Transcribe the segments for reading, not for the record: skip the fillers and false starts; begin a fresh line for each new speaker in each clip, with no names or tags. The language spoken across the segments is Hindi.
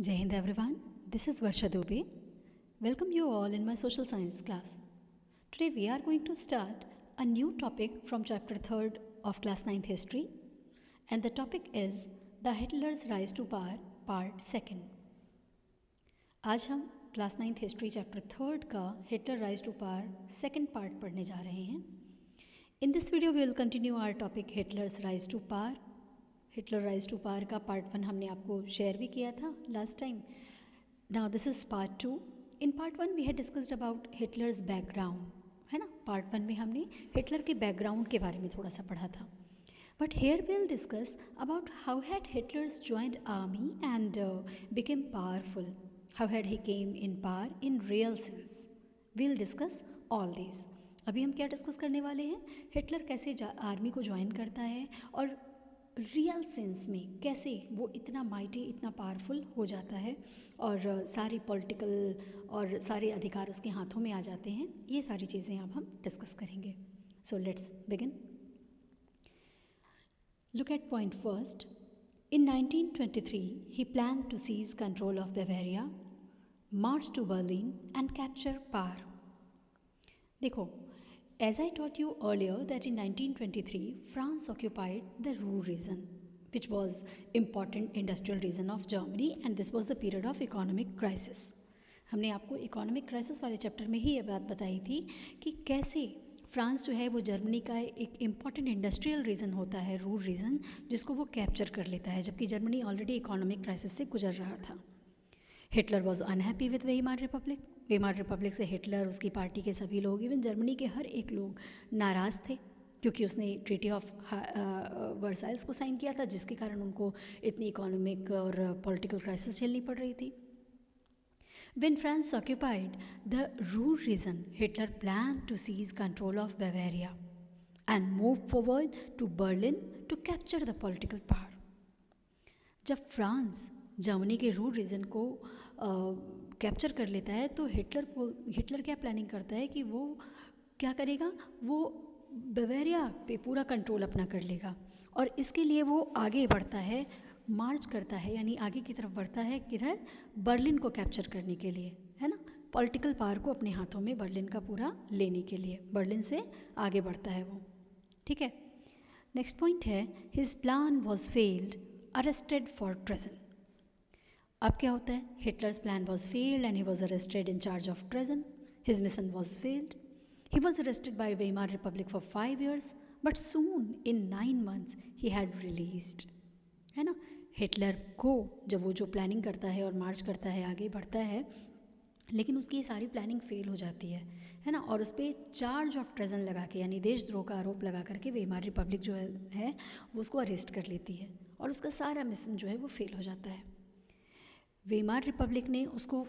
Jai Hind everyone, this is Varsha Dubey. Welcome you all in my social science class. Today we are going to start a new topic from chapter 3rd of class 9th history, and the topic is the Hitler's rise to power part 2nd. आज हम class 9th history chapter 3rd का Hitler rise to power second part पढ़ने जा रहे हैं. In this video we will continue our topic Hitler's rise to power. Hitler rise to power का पार्ट 1 हमने आपको शेयर भी किया था last time. Now this is part 2. In part 1 we had discussed about Hitler's background, है ना. पार्ट 1 में हमने हिटलर के बैकग्राउंड के बारे में थोड़ा सा पढ़ा था. But here we will discuss about how had Hitler's joined army and became powerful. How had he came in power in real sense. We will discuss all this. अभी हम क्या डिस्कस करने वाले हैं, हिटलर कैसे आर्मी को ज्वाइन करता है और रियल सेंस में कैसे वो इतना माइटी, इतना पावरफुल हो जाता है और सारी पॉलिटिकल और सारे अधिकार उसके हाथों में आ जाते हैं. ये सारी चीज़ें अब हम डिस्कस करेंगे. So let's begin. Look at point first. In 1923, he planned to seize control of Bavaria, march to Berlin and capture power. देखो, as I taught you earlier that in 1923, France occupied the Ruhr region, which was important industrial region of Germany, and this was the period of economic crisis. हमने आपको इकोनॉमिक क्राइसिस वाले चैप्टर में ही ये बात बताई थी कि कैसे फ्रांस जो है वो जर्मनी का एक इम्पॉर्टेंट इंडस्ट्रियल रीजन होता है, रूर रीजन, जिसको वो कैप्चर कर लेता है, जबकि जर्मनी ऑलरेडी इकोनॉमिक क्राइसिस से गुजर रहा था. Hitler was unhappy with Weimar Republic. Weimar Republic से हिटलर, उसकी पार्टी के सभी लोग, इवन जर्मनी के हर एक लोग नाराज़ थे, क्योंकि उसने ट्रीटी ऑफ वर्साइल्स को साइन किया था, जिसके कारण उनको इतनी इकोनॉमिक और पॉलिटिकल क्राइसिस झेलनी पड़ रही थी. When France occupied the Ruhr region, Hitler planned to seize control of Bavaria and move forward to Berlin to capture the political power. जब फ्रांस जर्मनी के रूर रीजन को कैप्चर कर लेता है तो हिटलर क्या प्लानिंग करता है कि वो क्या करेगा, वो बवेरिया पे पूरा कंट्रोल अपना कर लेगा और इसके लिए वो आगे बढ़ता है, मार्च करता है, यानी आगे की तरफ बढ़ता है. किधर? बर्लिन को कैप्चर करने के लिए, है ना. पॉलिटिकल पावर को अपने हाथों में बर्लिन का पूरा लेने के लिए बर्लिन से आगे बढ़ता है वो. ठीक है. नेक्स्ट पॉइंट है, his plan was failed, arrested for treason. अब क्या होता है, Hitler's plan was failed and he was arrested in charge of treason. His mission was failed. He was arrested by Weimar Republic for 5 years, but soon in 9 months he had released, है ना. हिटलर को जब वो जो प्लानिंग करता है और मार्च करता है, आगे बढ़ता है, लेकिन उसकी ये सारी प्लानिंग फेल हो जाती है ना. और उस पर चार्ज ऑफ ट्रेजन लगा के, यानी देशद्रोह का आरोप लगा करके वेइमार रिपब्लिक जो है वो उसको अरेस्ट कर लेती है और उसका सारा मिशन जो है वो फेल हो जाता है. वेइमार रिपब्लिक ने उसको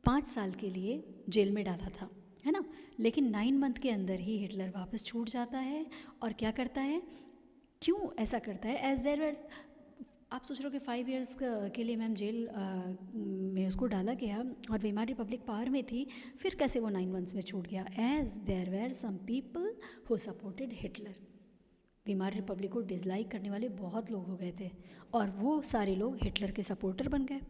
5 साल के लिए जेल में डाला था, है ना. लेकिन 9 month के अंदर ही हिटलर वापस छूट जाता है और क्या करता है, क्यों ऐसा करता है, एज देयर वर, आप सोच रहे हो कि 5 years के लिए मैम जेल में उसको डाला गया और वेइमार रिपब्लिक पावर में थी, फिर कैसे वो 9 months में छूट गया. As there were some people who supported Hitler. Weimar Republic को डिसलाइक करने वाले बहुत लोग हो गए थे और वो सारे लोग हिटलर के सपोर्टर बन गए,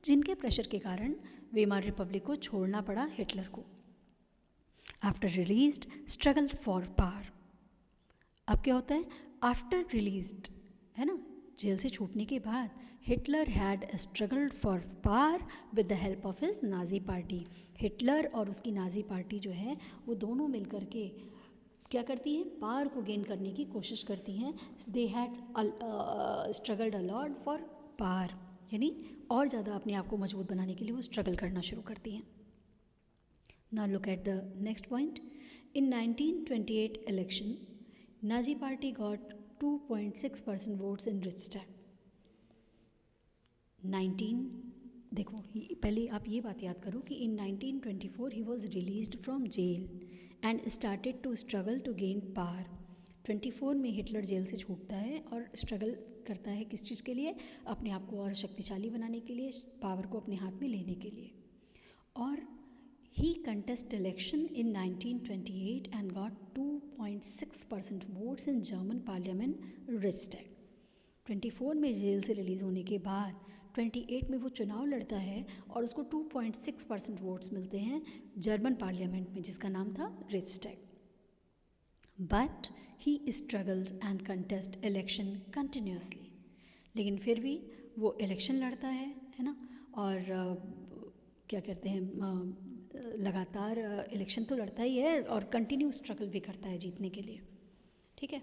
जिनके प्रेशर के कारण वेइमार रिपब्लिक को छोड़ना पड़ा हिटलर को. After released struggle for power. अब क्या होता है, आफ्टर रिलीज्ड, है ना, जेल से छूटने के बाद Hitler had struggled for power with the help of his Nazi party. Hitler और उसकी नाजी पार्टी जो है वो दोनों मिलकर के क्या करती है, पावर को गेन करने की कोशिश करती हैं. They had struggled a lot for power, यानी और ज़्यादा अपने आप को मजबूत बनाने के लिए वो स्ट्रगल करना शुरू करती हैं. Now look at the next point. In 1928 election, Nazi party got 2.6% votes in Reichstag. 19, देखो पहले आप ये बात याद करो कि in 1924 he was released from jail and started to struggle to gain power. 24 में हिटलर जेल से छूटता है और स्ट्रगल करता है किस चीज़ के लिए, अपने आप को और शक्तिशाली बनाने के लिए, पावर को अपने हाथ में लेने के लिए. और he contested election in 1928 and got 2.6% votes in German Parliament Reichstag. 24 में जेल से रिलीज़ होने के बाद 28 में वो चुनाव लड़ता है और उसको 2.6% वोट्स मिलते हैं जर्मन पार्लियामेंट में, जिसका नाम था Reichstag. But he struggled and contest election continuously, लेकिन फिर भी वो इलेक्शन लड़ता है ना, और क्या कहते हैं, लगातार इलेक्शन तो लड़ता ही है और कंटिन्यू स्ट्रगल भी करता है जीतने के लिए। ठीक है,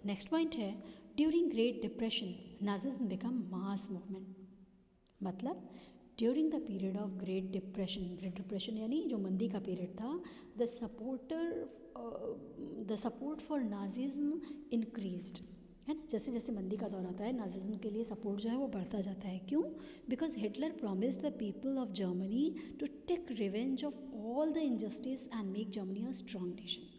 नेक्स्ट पॉइंट है during Great Depression Nazism become mass movement. मतलब during the period of Great Depression यानी जो मंदी का पीरियड था, the support for Nazism increased, है ना। जैसे जैसे मंदी का दौर आता है नाजिज्म के लिए सपोर्ट जो है वो बढ़ता जाता है। क्यों? Because Hitler promised the people of Germany to take revenge of all the injustice and make Germany a strong nation.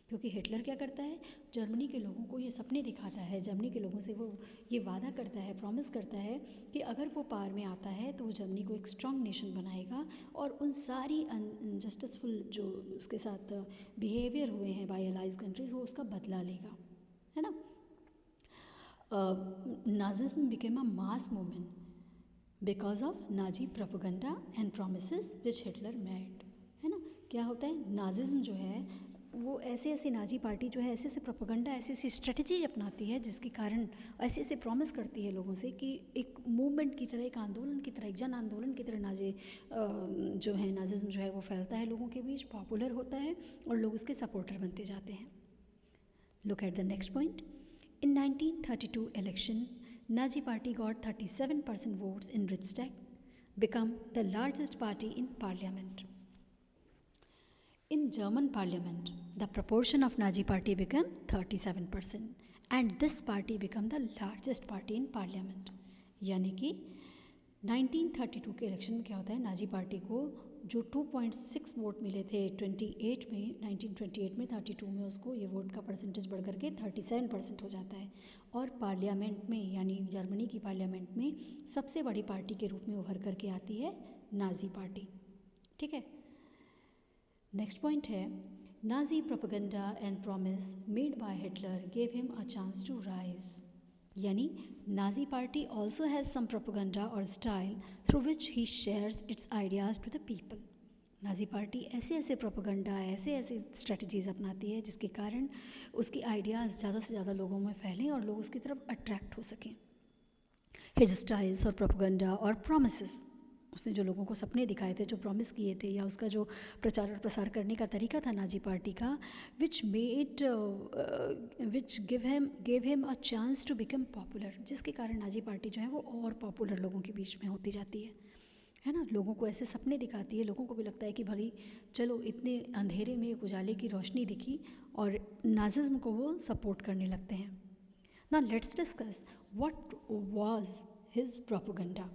क्योंकि हिटलर क्या करता है, जर्मनी के लोगों को ये सपने दिखाता है, जर्मनी के लोगों से वो ये वादा करता है, प्रॉमिस करता है कि अगर वो पावर में आता है तो वो जर्मनी को एक स्ट्रॉन्ग नेशन बनाएगा और उन सारी अनजस्टिसफुल जो उसके साथ बिहेवियर हुए हैं बाय अलाइज कंट्रीज, वो उसका बदला लेगा, है ना। Nazism became a mass movement because of Nazi propaganda and promises which Hitler made, है ना। क्या होता है, नाजिज्म जो है वो ऐसे ऐसे नाजी पार्टी जो है ऐसे ऐसे प्रोपेगेंडा, ऐसी ऐसी स्ट्रेटजी अपनाती है जिसके कारण ऐसे ऐसे प्रॉमिस करती है लोगों से कि एक मूवमेंट की तरह, एक आंदोलन की तरह, एक जन आंदोलन की तरह नाजी जो है नाजिज्म जो है वो फैलता है लोगों के बीच, पॉपुलर होता है और लोग उसके सपोर्टर बनते जाते हैं। Look at the next point. In 1932 election, Nazi party got 37% votes in Riksdag, become the largest party in parliament. In German parliament, the proportion of Nazi party became 37% and this party became the largest party in parliament. यानी कि 1932 के इलेक्शन में क्या होता है, नाजी पार्टी को जो 2.6 वोट मिले थे 28 में, 1928 में, 32 में उसको ये वोट का परसेंटेज बढ़ करके 37% हो जाता है और पार्लियामेंट में यानी जर्मनी की पार्लियामेंट में सबसे बड़ी पार्टी के रूप में उभर करके आती है नाजी पार्टी। ठीक है, नेक्स्ट पॉइंट है Nazi propaganda and promise made by Hitler gave him a chance to rise. यानी Nazi party also has some propaganda और style through which he shares its ideas to the people. Nazi party ऐसे ऐसे प्रोपेगेंडा, ऐसे ऐसे स्ट्रेटजीज़ अपनाती है जिसके कारण उसकी आइडियाज़ ज़्यादा से ज़्यादा लोगों में फैलें और लोग उसकी तरफ अट्रैक्ट हो सकें। हिज स्टाइल्स और प्रोपेगेंडा और प्रोमिसेस, उसने जो लोगों को सपने दिखाए थे, जो प्रॉमिस किए थे, या उसका जो प्रचार और प्रसार करने का तरीका था नाजी पार्टी का, which gave him a chance to become popular, जिसके कारण नाजी पार्टी जो है वो और पॉपुलर लोगों के बीच में होती जाती है ना। लोगों को ऐसे सपने दिखाती है, लोगों को भी लगता है कि भली चलो इतने अंधेरे में एक उजाले की रोशनी दिखी और नाजिज्म को वो सपोर्ट करने लगते हैं। Now let's discuss what was his propaganda.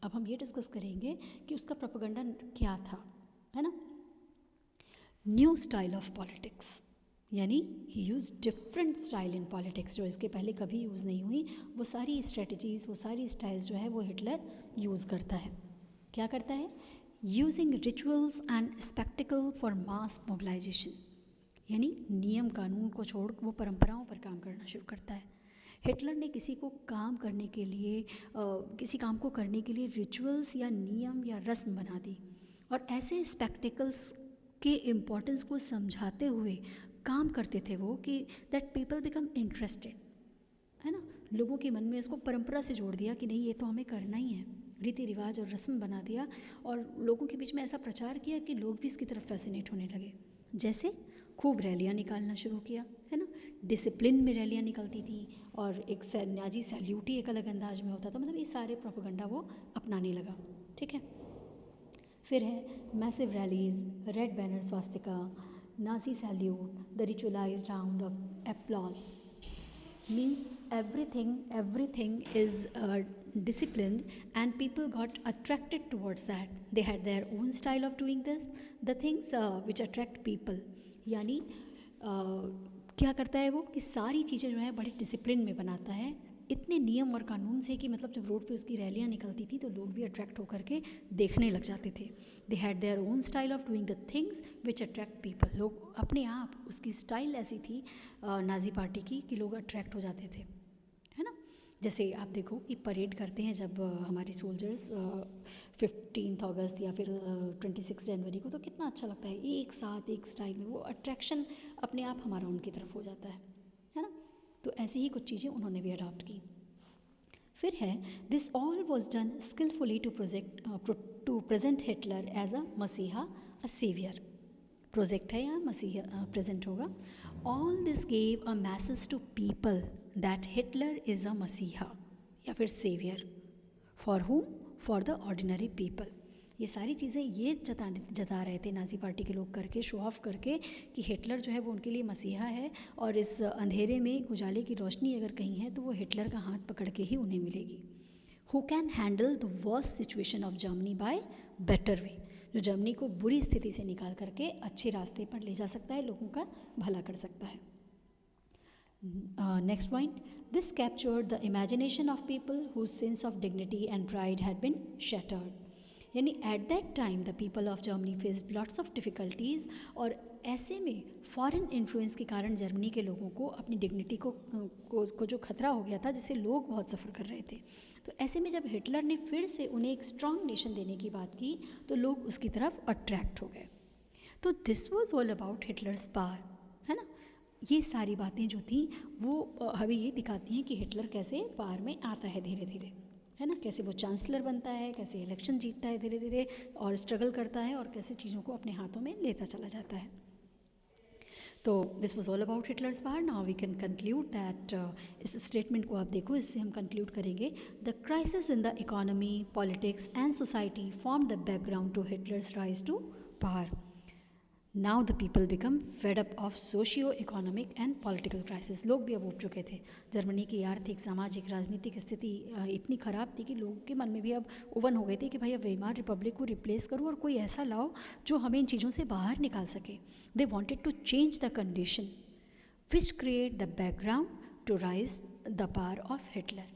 अब हम ये डिस्कस करेंगे कि उसका प्रोपेगेंडा क्या था, है ना। न्यू स्टाइल ऑफ पॉलिटिक्स, यानी he use different style in politics जो इसके पहले कभी यूज़ नहीं हुई, वो सारी स्ट्रेटजीज़, वो सारी स्टाइल्स जो है वो हिटलर यूज़ करता है। क्या करता है? Using rituals and spectacle for mass mobilisation, यानी नियम कानून को छोड़ वो परंपराओं पर काम करना शुरू करता है। हिटलर ने किसी को काम करने के लिए किसी काम को करने के लिए रिचुअल्स या नियम या रस्म बना दी और ऐसे स्पेक्टिकल्स के इम्पोर्टेंस को समझाते हुए काम करते थे वो कि दैट पीपल बिकम इंटरेस्टेड, है ना। लोगों के मन में इसको परंपरा से जोड़ दिया कि नहीं ये तो हमें करना ही है, रीति रिवाज और रस्म बना दिया और लोगों के बीच में ऐसा प्रचार किया कि लोग भी इसकी तरफ फैसिनेट होने लगे। जैसे खूब रैलियाँ निकालना शुरू किया, है ना, डिसिप्लिन में रैलियाँ निकलती थी और एक नाजी सैल्यूट ही एक अलग अंदाज में होता था। मतलब ये सारे प्रोपेगेंडा वो अपनाने लगा। ठीक है, फिर है massive rallies, red banner swastika, Nazi salute, the ritualized round of applause, means everything is disciplined and people got attracted towards that. They had their own style of doing this, the things which attract people. यानी क्या करता है वो कि सारी चीज़ें जो है बड़े डिसिप्लिन में बनाता है, इतने नियम और कानून से कि मतलब जब रोड पे उसकी रैलियाँ निकलती थी तो लोग भी अट्रैक्ट होकर के देखने लग जाते थे। They had their own style of doing the things which attract people. लोग अपने आप, उसकी स्टाइल ऐसी थी नाजी पार्टी की कि लोग अट्रैक्ट हो जाते थे, है ना। जैसे आप देखो कि परेड करते हैं जब हमारे सोल्जर्स 15 अगस्त या फिर 26 जनवरी को, तो कितना अच्छा लगता है, एक साथ एक स्टाइल में, वो अट्रैक्शन अपने आप हमारा उनकी तरफ हो जाता है ना। तो ऐसी ही कुछ चीज़ें उन्होंने भी अडॉप्ट की। फिर है this all was done skilfully to present Hitler as a मसीहा, अ सेवियर। प्रोजेक्ट है यहाँ, मसीहा प्रेजेंट होगा। All this gave a message to people that Hitler is a मसीहा या फिर saviour for whom, for the ordinary people. ये सारी चीज़ें ये जता रहे थे नाज़ी पार्टी के लोग करके, शो ऑफ करके, कि हिटलर जो है वो उनके लिए मसीहा है, और इस अंधेरे में उजाले की रोशनी अगर कहीं है तो वो हिटलर का हाथ पकड़ के ही उन्हें मिलेगी। Who can handle the worst situation of Germany by better way, जो जर्मनी को बुरी स्थिति से निकाल करके अच्छे रास्ते पर ले जा सकता है, लोगों का भला कर सकता है। Next point, this captured the imagination of people whose sense of dignity and pride had been shattered. यानी at that time the people of Germany faced lots of difficulties, और ऐसे में फॉरेन इन्फ्लुएंस के कारण जर्मनी के लोगों को अपनी डिग्निटी को जो खतरा हो गया था, जिससे लोग बहुत सफ़र कर रहे थे। तो ऐसे में जब हिटलर ने फिर से उन्हें एक स्ट्रॉन्ग नेशन देने की बात की, तो लोग उसकी तरफ अट्रैक्ट हो गए। तो this was all about Hitler's power, है ना। ये सारी बातें जो थी वो हमें ये दिखाती हैं कि हिटलर कैसे पावर में आता है धीरे धीरे, है ना, कैसे वो चांसलर बनता है, कैसे इलेक्शन जीतता है धीरे धीरे और स्ट्रगल करता है, और कैसे चीज़ों को अपने हाथों में लेता चला जाता है। तो this was all about Hitler's power. Now we can conclude that, इस स्टेटमेंट को आप देखो, इससे हम कंक्लूड करेंगे, the crisis in the economy, politics and society form the background to Hitler's rise to power. Now the people become fed up of socio economic and political crisis. लोग भी अब उठ चुके थे। जर्मनी की आर्थिक, सामाजिक, राजनीतिक स्थिति इतनी ख़राब थी कि लोगों के मन में भी अब उवन हो गए थे कि भाई अब वेमार रिपब्लिक को रिप्लेस करो और कोई ऐसा लाओ जो हमें इन चीज़ों से बाहर निकाल सके। They wanted to change the condition which create the background to rise the power of Hitler,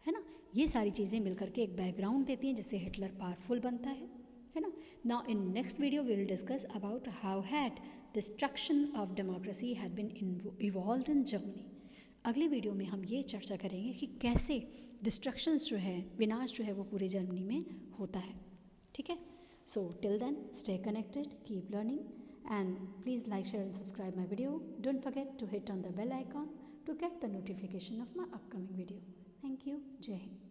है ना। ये सारी चीज़ें मिलकर के एक बैकग्राउंड देती हैं जिससे हिटलर पावरफुल बनता है ना। Now in next video we will discuss about how had destruction of democracy had been evolved in Germany. अगले वीडियो में हम ये चर्चा करेंगे कि कैसे डिस्ट्रक्शंस जो है, विनाश जो है, वो पूरे जर्मनी में होता है। ठीक है, so till then stay connected, keep learning, and please like, share and subscribe my video. Don't forget to hit on the bell icon to get the notification of my upcoming video. Thank you. Jai Hind.